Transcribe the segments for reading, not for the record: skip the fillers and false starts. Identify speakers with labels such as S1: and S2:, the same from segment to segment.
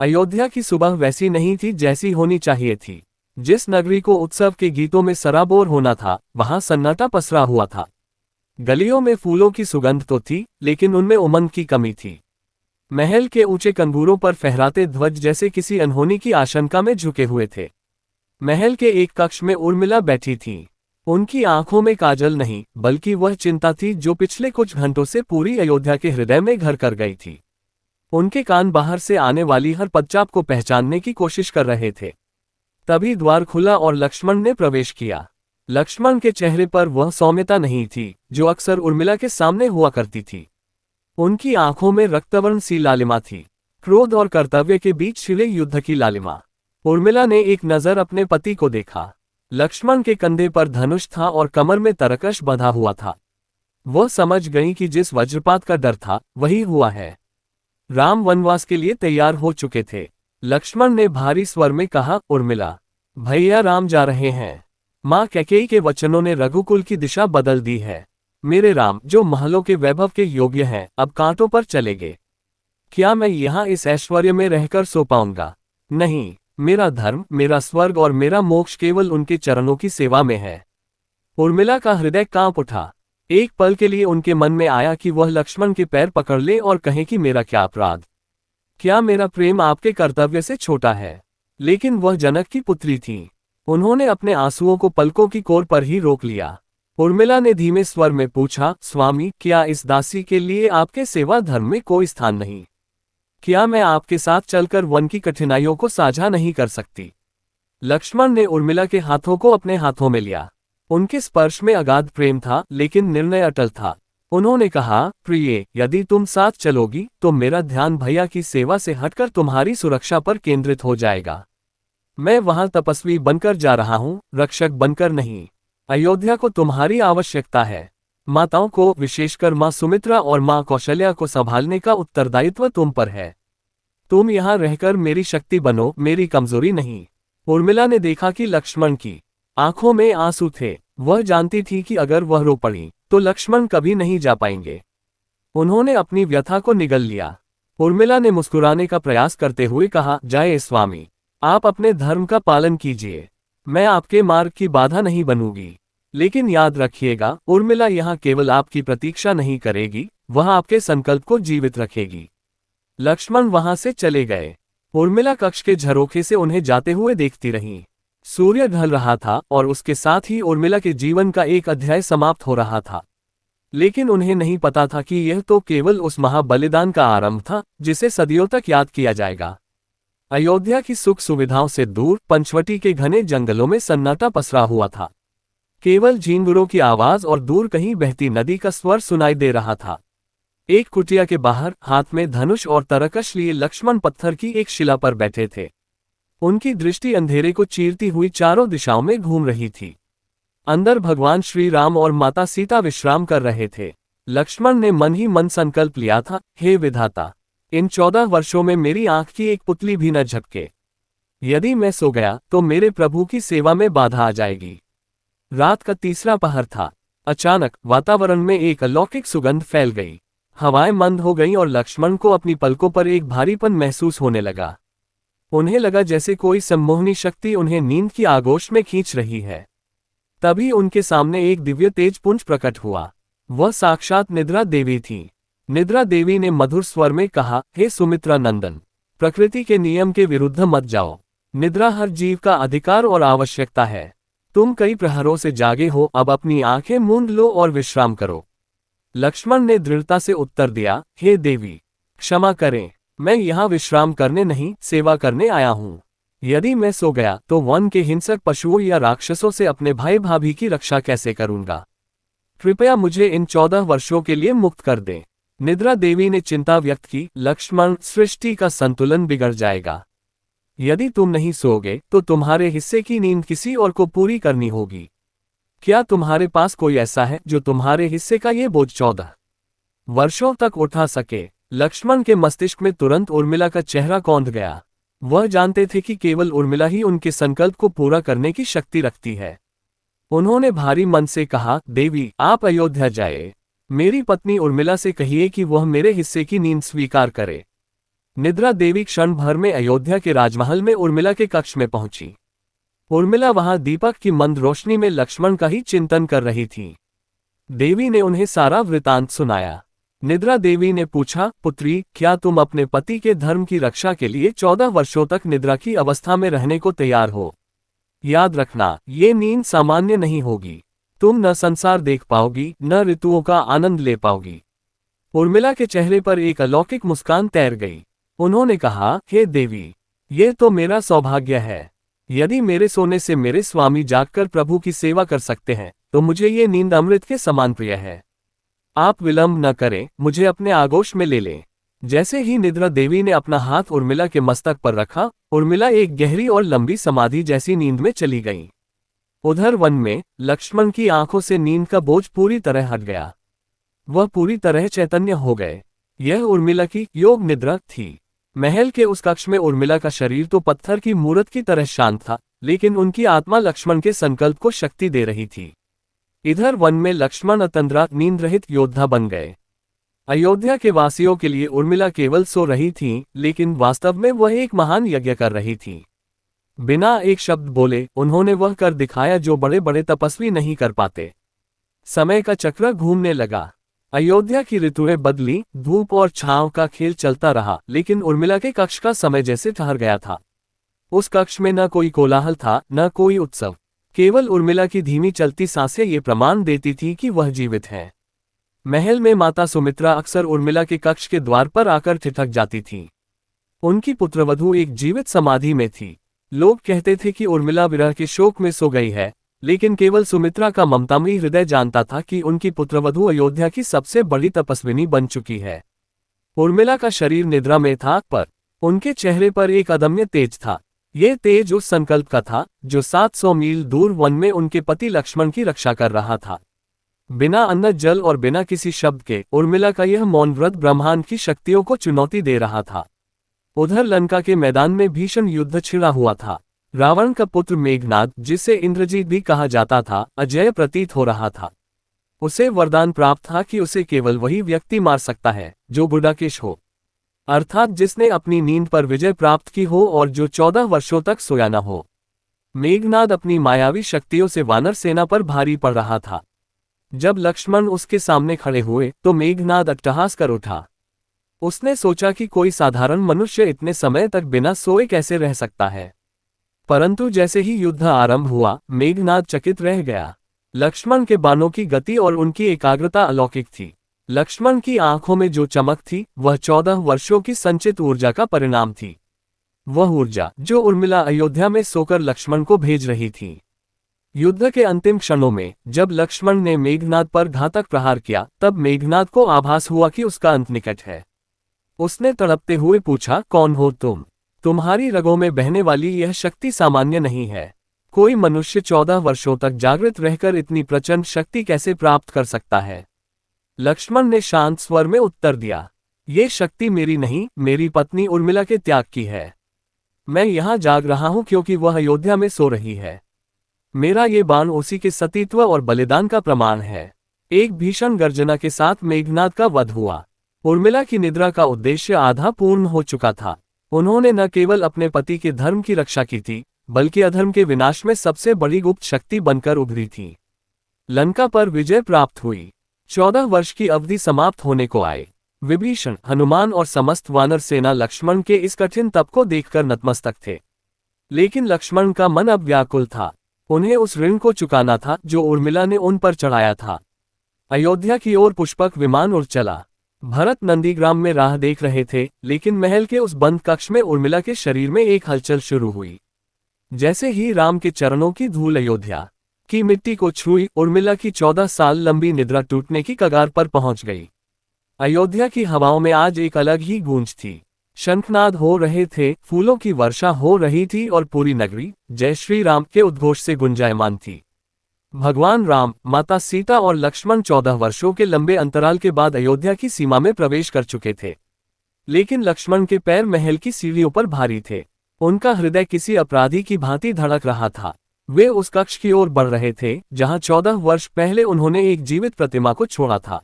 S1: अयोध्या की सुबह वैसी नहीं थी जैसी होनी चाहिए थी। जिस नगरी को उत्सव के गीतों में सराबोर होना था, वहां सन्नाटा पसरा हुआ था। गलियों में फूलों की सुगंध तो थी, लेकिन उनमें उमंग की कमी थी। महल के ऊंचे कंगूरों पर फहराते ध्वज जैसे किसी अनहोनी की आशंका में झुके हुए थे। महल के एक कक्ष में उर्मिला बैठी थी। उनकी आंखों में काजल नहीं, बल्कि वह चिंता थी जो पिछले कुछ घंटों से पूरी अयोध्या के हृदय में घर कर गई थी। उनके कान बाहर से आने वाली हर पदचाप को पहचानने की कोशिश कर रहे थे। तभी द्वार खुला और लक्ष्मण ने प्रवेश किया। लक्ष्मण के चेहरे पर वह सौम्यता नहीं थी जो अक्सर उर्मिला के सामने हुआ करती थी। उनकी आंखों में रक्तवर्ण सी लालिमा थी, क्रोध और कर्तव्य के बीच छिड़े युद्ध की लालिमा। उर्मिला ने एक नजर अपने पति को देखा। लक्ष्मण के कंधे पर धनुष था और कमर में तरकश बंधा हुआ था। वह समझ गई कि जिस वज्रपात का डर था वही हुआ है। राम वनवास के लिए तैयार हो चुके थे। लक्ष्मण ने भारी स्वर में कहा, उर्मिला, भैया राम जा रहे हैं। मां कैकेयी के वचनों ने रघुकुल की दिशा बदल दी है। मेरे राम, जो महलों के वैभव के योग्य हैं, अब कांटों पर चलेंगे। क्या मैं यहाँ इस ऐश्वर्य में रहकर सो पाऊंगा? नहीं, मेरा धर्म, मेरा स्वर्ग और मेरा मोक्ष केवल उनके चरणों की सेवा में है। उर्मिला का हृदय कांप उठा। एक पल के लिए उनके मन में आया कि वह लक्ष्मण के पैर पकड़ ले और कहे कि मेरा क्या अपराध, क्या मेरा प्रेम आपके कर्तव्य से छोटा है? लेकिन वह जनक की पुत्री थी। उन्होंने अपने आंसुओं को पलकों की कोर पर ही रोक लिया। उर्मिला ने धीमे स्वर में पूछा, स्वामी, क्या इस दासी के लिए आपके सेवा धर्म में कोई स्थान नहीं? क्या मैं आपके साथ चलकर वन की कठिनाइयों को साझा नहीं कर सकती? लक्ष्मण ने उर्मिला के हाथों को अपने हाथों में लिया। उनके स्पर्श में अगाध प्रेम था, लेकिन निर्णय अटल था। उन्होंने कहा, प्रिय, यदि तुम साथ चलोगी तो मेरा ध्यान भैया की सेवा से हटकर तुम्हारी सुरक्षा पर केंद्रित हो जाएगा। मैं वहां तपस्वी बनकर जा रहा हूं, रक्षक बनकर नहीं। अयोध्या को तुम्हारी आवश्यकता है। माताओं को, विशेषकर मां सुमित्रा और मां कौशल्या को संभालने का उत्तरदायित्व तुम पर है। तुम यहां रहकर मेरी शक्ति बनो, मेरी कमजोरी नहीं। उर्मिला ने देखा कि लक्ष्मण की आंखों में आंसू थे। वह जानती थी कि अगर वह रो पड़ी तो लक्ष्मण कभी नहीं जा पाएंगे। उन्होंने अपनी व्यथा को निगल लिया। उर्मिला ने मुस्कुराने का प्रयास करते हुए कहा, जय स्वामी, आप अपने धर्म का पालन कीजिए। मैं आपके मार्ग की बाधा नहीं बनूंगी। लेकिन याद रखिएगा, उर्मिला यहाँ केवल आपकी प्रतीक्षा नहीं करेगी, वह आपके संकल्प को जीवित रखेगी। लक्ष्मण वहां से चले गए। उर्मिला कक्ष के झरोखे से उन्हें जाते हुए देखती रही। सूर्य ढल रहा था और उसके साथ ही उर्मिला के जीवन का एक अध्याय समाप्त हो रहा था। लेकिन उन्हें नहीं पता था कि यह तो केवल उस महाबलिदान का आरंभ था जिसे सदियों तक याद किया जाएगा। अयोध्या की सुख सुविधाओं से दूर पंचवटी के घने जंगलों में सन्नाटा पसरा हुआ था। केवल झींगुरों की आवाज और दूर कहीं बहती नदी का स्वर सुनाई दे रहा था। एक कुटिया के बाहर हाथ में धनुष और तरकश लिए लक्ष्मण पत्थर की एक शिला पर बैठे थे। उनकी दृष्टि अंधेरे को चीरती हुई चारों दिशाओं में घूम रही थी। अंदर भगवान श्री राम और माता सीता विश्राम कर रहे थे। लक्ष्मण ने मन ही मन संकल्प लिया था, हे विधाता, इन 14 वर्षों में मेरी आंख की एक पुतली भी न झपके। यदि मैं सो गया तो मेरे प्रभु की सेवा में बाधा आ जाएगी। रात का तीसरा पहर था। अचानक वातावरण में एक अलौकिक सुगंध फैल गई। हवाएं मंद हो गईं और लक्ष्मण को अपनी पलकों पर एक भारीपन महसूस होने लगा। उन्हें लगा जैसे कोई सम्मोहनी शक्ति उन्हें नींद की आगोश में खींच रही है। तभी उनके सामने एक दिव्य तेज पुंज प्रकट हुआ। वह साक्षात निद्रा देवी थी। निद्रा देवी ने मधुर स्वर में कहा, हे सुमित्रा नंदन, प्रकृति के नियम के विरुद्ध मत जाओ। निद्रा हर जीव का अधिकार और आवश्यकता है। तुम कई प्रहरों से जागे हो, अब अपनी आंखें मूंद लो और विश्राम करो। लक्ष्मण ने दृढ़ता से उत्तर दिया, हे देवी, क्षमा करें, मैं यहाँ विश्राम करने नहीं, सेवा करने आया हूँ। यदि मैं सो गया तो वन के हिंसक पशुओं या राक्षसों से अपने भाई भाभी की रक्षा कैसे करूंगा? कृपया मुझे इन 14 वर्षों के लिए मुक्त कर दें। निद्रा देवी ने चिंता व्यक्त की, लक्ष्मण, सृष्टि का संतुलन बिगड़ जाएगा। यदि तुम नहीं सोओगे तो तुम्हारे हिस्से की नींद किसी और को पूरी करनी होगी। क्या तुम्हारे पास कोई ऐसा है जो तुम्हारे हिस्से का ये बोझ 14 वर्षों तक उठा सके? लक्ष्मण के मस्तिष्क में तुरंत उर्मिला का चेहरा कौंध गया। वह जानते थे कि केवल उर्मिला ही उनके संकल्प को पूरा करने की शक्ति रखती है। उन्होंने भारी मन से कहा, देवी, आप अयोध्या जाए। मेरी पत्नी उर्मिला से कहिए कि वह मेरे हिस्से की नींद स्वीकार करे। निद्रा देवी क्षण भर में अयोध्या के राजमहल में उर्मिला के कक्ष में पहुंची। उर्मिला वहां दीपक की मंद रोशनी में लक्ष्मण का ही चिंतन कर रही थी। देवी ने उन्हें सारा वृतांत सुनाया। निद्रा देवी ने पूछा, पुत्री, क्या तुम अपने पति के धर्म की रक्षा के लिए 14 वर्षों तक निद्रा की अवस्था में रहने को तैयार हो? याद रखना, ये नींद सामान्य नहीं होगी। तुम न संसार देख पाओगी, न ऋतुओं का आनंद ले पाओगी। उर्मिला के चेहरे पर एक अलौकिक मुस्कान तैर गई। उन्होंने कहा, हे देवी, ये तो मेरा सौभाग्य है। यदि मेरे सोने से मेरे स्वामी जागकर प्रभु की सेवा कर सकते हैं, तो मुझे ये नींद अमृत के समान प्रिय है। आप विलंब न करें, मुझे अपने आगोश में ले लें। जैसे ही निद्रा देवी ने अपना हाथ उर्मिला के मस्तक पर रखा, उर्मिला एक गहरी और लंबी समाधि जैसी नींद में चली गई। उधर वन में लक्ष्मण की आंखों से नींद का बोझ पूरी तरह हट गया। वह पूरी तरह चैतन्य हो गए। यह उर्मिला की योग निद्रा थी। महल के उस कक्ष में उर्मिला का शरीर तो पत्थर की मूरत की तरह शांत था, लेकिन उनकी आत्मा लक्ष्मण के संकल्प को शक्ति दे रही थी। इधर वन में लक्ष्मण अतंद्रा नींद रहित योद्धा बन गए। अयोध्या के वासियों के लिए उर्मिला केवल सो रही थी, लेकिन वास्तव में वह एक महान यज्ञ कर रही थी। बिना एक शब्द बोले उन्होंने वह कर दिखाया जो बड़े बड़े तपस्वी नहीं कर पाते। समय का चक्र घूमने लगा। अयोध्या की ऋतुएं बदली, धूप और छांव का खेल चलता रहा, लेकिन उर्मिला के कक्ष का समय जैसे ठहर गया था। उस कक्ष में न कोई कोलाहल था, न कोई उत्सव। केवल उर्मिला की धीमी चलती सांसें ये प्रमाण देती थी कि वह जीवित है। महल में माता सुमित्रा अक्सर उर्मिला के कक्ष के द्वार पर आकर ठिठक जाती थी। उनकी पुत्रवधू एक जीवित समाधि में थी। लोग कहते थे कि उर्मिला विरह के शोक में सो गई है, लेकिन केवल सुमित्रा का ममतामयी हृदय जानता था कि उनकी पुत्रवधू अयोध्या की सबसे बड़ी तपस्विनी बन चुकी है। उर्मिला का शरीर निद्रा में था, पर उनके चेहरे पर एक अदम्य तेज था। ये तेज उस संकल्प का था जो 700 मील दूर वन में उनके पति लक्ष्मण की रक्षा कर रहा था। बिना अन्न जल और बिना किसी शब्द के उर्मिला का यह मौन व्रत ब्रह्मांड की शक्तियों को चुनौती दे रहा था। उधर लंका के मैदान में भीषण युद्ध छिड़ा हुआ था। रावण का पुत्र मेघनाद, जिसे इंद्रजीत भी कहा जाता था, अजय प्रतीत हो रहा था। उसे वरदान प्राप्त था कि उसे केवल वही व्यक्ति मार सकता है जो बुढ़ाकेश हो, अर्थात जिसने अपनी नींद पर विजय प्राप्त की हो और जो 14 वर्षों तक सोया न हो। मेघनाद अपनी मायावी शक्तियों से वानर सेना पर भारी पड़ रहा था। जब लक्ष्मण उसके सामने खड़े हुए तो मेघनाद अट्टहास कर उठा। उसने सोचा कि कोई साधारण मनुष्य इतने समय तक बिना सोए कैसे रह सकता है। परंतु जैसे ही युद्ध आरंभ हुआ, मेघनाद चकित रह गया। लक्ष्मण के बाणों की गति और उनकी एकाग्रता अलौकिक थी। लक्ष्मण की आंखों में जो चमक थी, वह 14 वर्षों की संचित ऊर्जा का परिणाम थी। वह ऊर्जा जो उर्मिला अयोध्या में सोकर लक्ष्मण को भेज रही थी। युद्ध के अंतिम क्षणों में जब लक्ष्मण ने मेघनाद पर घातक प्रहार किया, तब मेघनाद को आभास हुआ कि उसका अंत निकट है। उसने तड़पते हुए पूछा, कौन हो तुम? तुम्हारी रगों में बहने वाली यह शक्ति सामान्य नहीं है। कोई मनुष्य 14 वर्षों तक जागृत रहकर इतनी प्रचंड शक्ति कैसे प्राप्त कर सकता है? लक्ष्मण ने शांत स्वर में उत्तर दिया, ये शक्ति मेरी नहीं, मेरी पत्नी उर्मिला के त्याग की है। मैं यहाँ जाग रहा हूँ क्योंकि वह अयोध्या में सो रही है। मेरा ये बाण उसी के सतीत्व और बलिदान का प्रमाण है। एक भीषण गर्जना के साथ मेघनाद का वध हुआ। उर्मिला की निद्रा का उद्देश्य आधा पूर्ण हो चुका था। उन्होंने न केवल अपने पति के धर्म की रक्षा की थी, बल्कि अधर्म के विनाश में सबसे बड़ी गुप्त शक्ति बनकर उभरी थी। लंका पर विजय प्राप्त हुई। 14 वर्ष की अवधि समाप्त होने को आए। विभीषण, हनुमान और समस्त वानर सेना लक्ष्मण के इस कठिन तप को देखकर नतमस्तक थे। लेकिन लक्ष्मण का मन अब व्याकुल था। उन्हें उस ऋण को चुकाना था जो उर्मिला ने उन पर चढ़ाया था। अयोध्या की ओर पुष्पक विमान उड़ चला। भरत नंदीग्राम में राह देख रहे थे, लेकिन महल के उस बंद कक्ष में उर्मिला के शरीर में एक हलचल शुरू हुई। जैसे ही राम के चरणों की धूल अयोध्या की मिट्टी को छुई, उर्मिला की 14 साल लंबी निद्रा टूटने की कगार पर पहुंच गई। अयोध्या की हवाओं में आज एक अलग ही गूंज थी। शंखनाद हो रहे थे, फूलों की वर्षा हो रही थी और पूरी नगरी जय श्री राम के उद्घोष से गुंजायमान थी। भगवान राम, माता सीता और लक्ष्मण 14 वर्षों के लंबे अंतराल के बाद अयोध्या की सीमा में प्रवेश कर चुके थे। लेकिन लक्ष्मण के पैर महल की सीढ़ियों पर भारी थे। उनका हृदय किसी अपराधी की भांति धड़क रहा था। वे उस कक्ष की ओर बढ़ रहे थे जहां 14 वर्ष पहले उन्होंने एक जीवित प्रतिमा को छोड़ा था।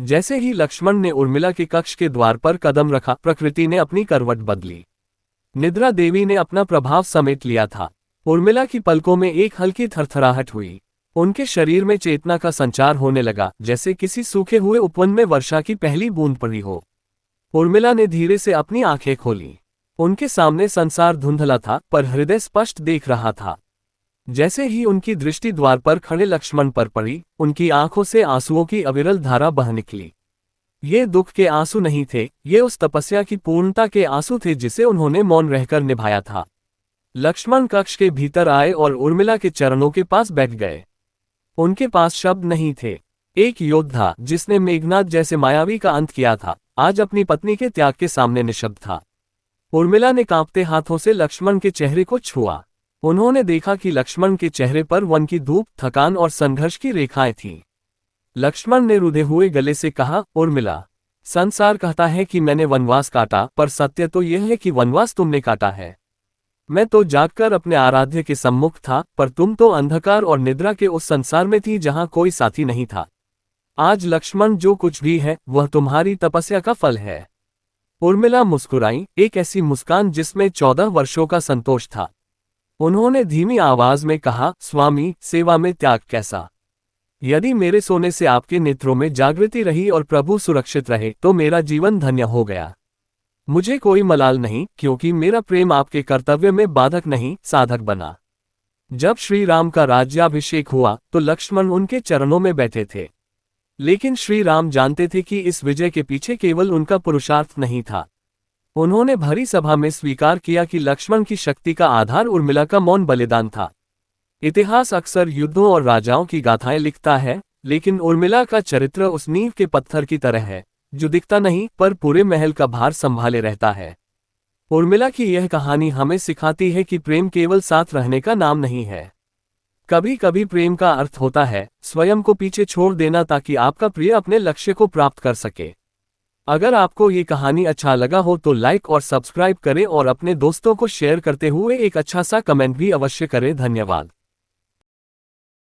S1: जैसे ही लक्ष्मण ने उर्मिला के कक्ष के द्वार पर कदम रखा, प्रकृति ने अपनी करवट बदली। निद्रा देवी ने अपना प्रभाव समेट लिया था। उर्मिला की पलकों में एक हल्की थरथराहट हुई। उनके शरीर में चेतना का संचार होने लगा, जैसे किसी सूखे हुए उपवन में वर्षा की पहली बूंद पड़ी हो। उर्मिला ने धीरे से अपनी आंखें खोली। उनके सामने संसार धुंधला था, पर हृदय स्पष्ट देख रहा था। जैसे ही उनकी दृष्टि द्वार पर खड़े लक्ष्मण पर पड़ी, उनकी आंखों से आंसुओं की अविरल धारा बह निकली। ये दुख के आंसू नहीं थे, ये उस तपस्या की पूर्णता के आंसू थे जिसे उन्होंने मौन रहकर निभाया था। लक्ष्मण कक्ष के भीतर आए और उर्मिला के चरणों के पास बैठ गए। उनके पास शब्द नहीं थे। एक योद्धा जिसने मेघनाद जैसे मायावी का अंत किया था, आज अपनी पत्नी के त्याग के सामने निशब्द था। उर्मिला ने कांपते हाथों से लक्ष्मण के चेहरे को छुआ। उन्होंने देखा कि लक्ष्मण के चेहरे पर वन की धूप, थकान और संघर्ष की रेखाएं थीं। लक्ष्मण ने रुधे हुए गले से कहा, उर्मिला, संसार कहता है कि मैंने वनवास काटा, पर सत्य तो यह है कि वनवास तुमने काटा है। मैं तो जागकर अपने आराध्य के सम्मुख था, पर तुम तो अंधकार और निद्रा के उस संसार में थी जहां कोई साथी नहीं था। आज लक्ष्मण जो कुछ भी है, वह तुम्हारी तपस्या का फल है। उर्मिला मुस्कुराई, एक ऐसी मुस्कान जिसमें 14 वर्षों का संतोष था। उन्होंने धीमी आवाज में कहा, स्वामी, सेवा में त्याग कैसा? यदि मेरे सोने से आपके नेत्रों में जागृति रही और प्रभु सुरक्षित रहे, तो मेरा जीवन धन्य हो गया। मुझे कोई मलाल नहीं, क्योंकि मेरा प्रेम आपके कर्तव्य में बाधक नहीं, साधक बना। जब श्री राम का राज्याभिषेक हुआ, तो लक्ष्मण उनके चरणों में बैठे थे। लेकिन श्री राम जानते थे कि इस विजय के पीछे केवल उनका पुरुषार्थ नहीं था। उन्होंने भरी सभा में स्वीकार किया कि लक्ष्मण की शक्ति का आधार उर्मिला का मौन बलिदान था। इतिहास अक्सर युद्धों और राजाओं की गाथाएं लिखता है, लेकिन उर्मिला का चरित्र उस नींव के पत्थर की तरह है, जो दिखता नहीं पर पूरे महल का भार संभाले रहता है। उर्मिला की यह कहानी हमें सिखाती है कि प्रेम केवल साथ रहने का नाम नहीं है। कभी कभी प्रेम का अर्थ होता है स्वयं को पीछे छोड़ देना, ताकि आपका प्रिय अपने लक्ष्य को प्राप्त कर सके। अगर आपको ये कहानी अच्छा लगा हो तो लाइक और सब्सक्राइब करें और अपने दोस्तों को शेयर करते हुए एक अच्छा सा कमेंट भी अवश्य करें। धन्यवाद।